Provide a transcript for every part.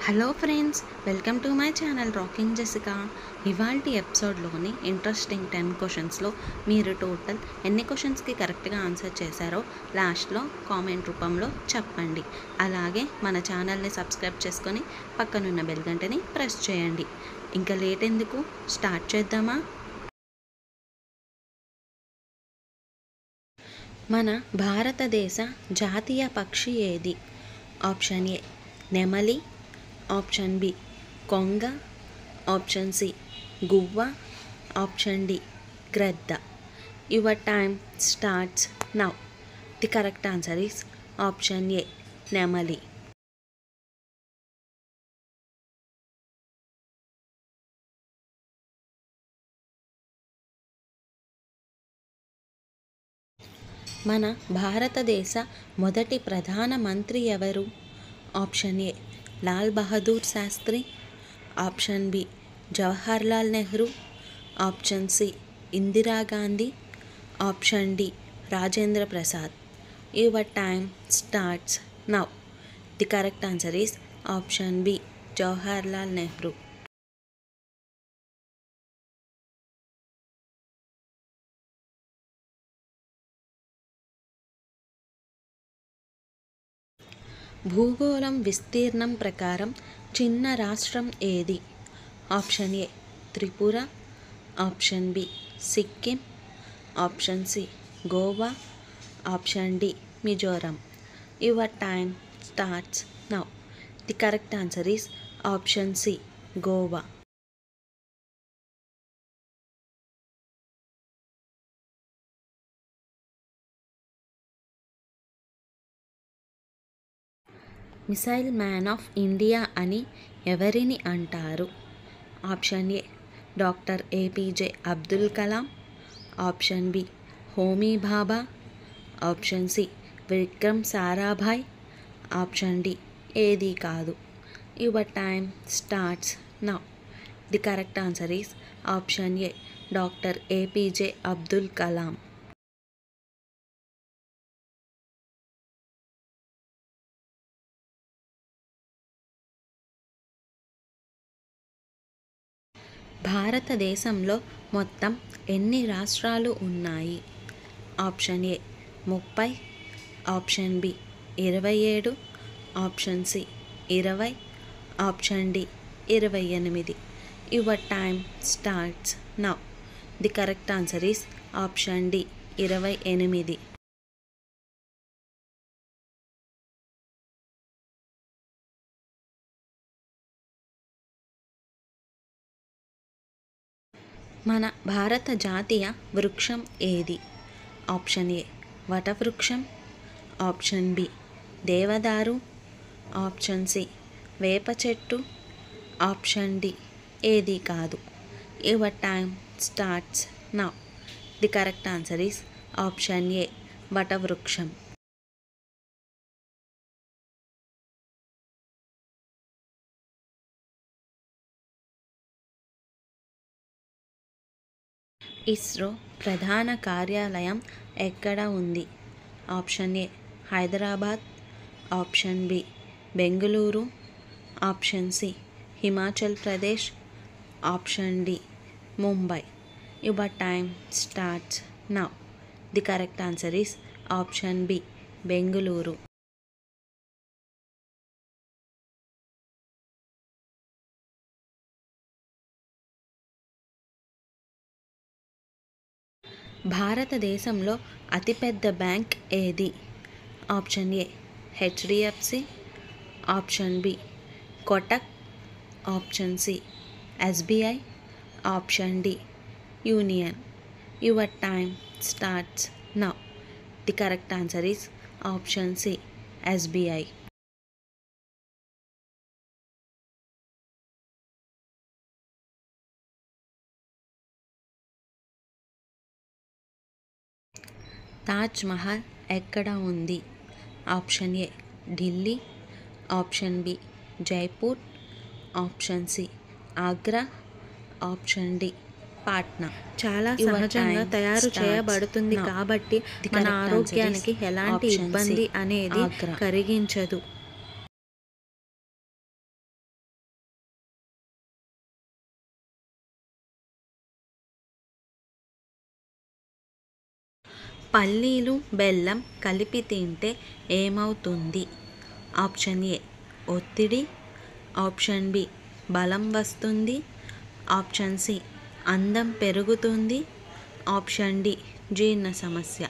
Hello friends, welcome to my channel rocking Jessica. ఇవాల్టి ఎపిసోడ్లోని interesting 10 క్వశ్చన్స్లో మీరు total ఎన్ని క్వశ్చన్స్కి కరెక్ట్గా ఆన్సర్ చేశారో లాస్ట్లో కామెంట్ రూపంలో చెప్పండి. అలాగే మన ఛానల్ని సబ్స్క్రైబ్ చేసుకొని పక్కనున్న బెల్ గంటని ప్రెస్ చేయండి. ఇంకా లేట్ ఎందుకు, స్టార్ట్ చేద్దామా? మన భారతదేశ జాతీయ పక్షి ఏది? ఆప్షన్ ఏ నెమలి, ఆప్షన్ బి కొంగ, ఆప్షన్ సి గువ్వ, ఆప్షన్ డి గ్రద్ద. Your time starts now. The correct answer is option ఏ నెమలి. మన భారతదేశ మొదటి ప్రధానమంత్రి ఎవరు? Option A Lal Bahadur Sastry, option B Jawaharlal Nehru, option C Indira Gandhi, option D Rajendra Prasad. Your time starts now. The correct answer is option B Jawaharlal Nehru. భూగోళం విస్తీర్ణం ప్రకారం చిన్న రాష్ట్రం ఏది? Option A Tripura, option B Sikkim, option C Goa, option D Mizoram. Your time starts now. The correct answer is option C Goa. Missile man of India అని ఎవరిని అంటారు? Option A doctor APJ Abdul Kalam, option B Homi Bhabha, option C Vikram Sarabhai, option D ఏది కాదు. Your time starts now. The correct answer is option A doctor APJ Abdul Kalam. భారతదేశంలో మొత్తం ఎన్ని రాష్ట్రాలు ఉన్నాయి? Option A 30, option B 27, option C 20, option D 28. Your time starts now. The correct answer is option D 28. మన భారత జాతీయ వృక్షం ఏది? ఆప్షన్ ఏ వటవృక్షం, ఆప్షన్ బి దేవదారు, ఆప్షన్ సి వేప చెట్టు, ఆప్షన్ డి ఏది కాదు. Your time starts now. The correct answer is option A వటవృక్షం. ఇస్రో ప్రధాన కార్యాలయం ఎక్కడ ఉంది? Option A Hyderabad, option B Bengaluru, option C Himachal Pradesh, option D Mumbai. Your time starts now. The correct answer is option B Bengaluru. భారతదేశంలో అతిపెద్ద బ్యాంక్ ఏది? Option A HDFC, option B Kotak, option C SBI, option D Union. Your time starts now. The correct answer is option C SBI. Taj Mahal ఎక్కడ ఉంది? Option A Delhi, option B Jaipur, option C Agra, option D Patna. చాలా సహజంగా తయారు చేయబడుతుంది కాబట్టి మన ఆరోగ్యానికి ఎలాంటి ఇబ్బంది అనేది కలిగించదు. పల్లీలు బెల్లం కలిపి తింటే ఏమవుతుంది? ఆప్షన్ ఏ ఒత్తిడి, ఆప్షన్ బి బలం వస్తుంది, ఆప్షన్ సి అందం పెరుగుతుంది, ఆప్షన్ డి జీర్ణ సమస్య.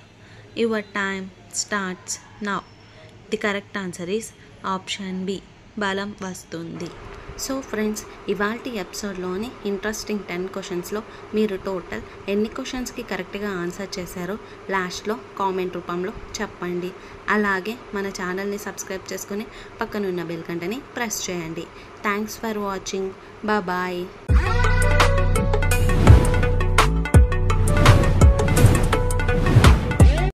Your time starts now. The correct answer is option B బలం వస్తుంది. సో ఫ్రెండ్స్, ఇవాల్టి ఎపిసోడ్లోని ఇంట్రెస్టింగ్ 10 క్వశ్చన్స్లో మీరు టోటల్ ఎన్ని క్వశ్చన్స్కి కరెక్ట్గా ఆన్సర్ చేశారో లాస్ట్లో కామెంట్ రూపంలో చెప్పండి. అలాగే మన ఛానల్ని సబ్స్క్రైబ్ చేసుకుని పక్కనున్న బెల్ గంటని ప్రెస్ చేయండి. Thanks for watching. బాయ్.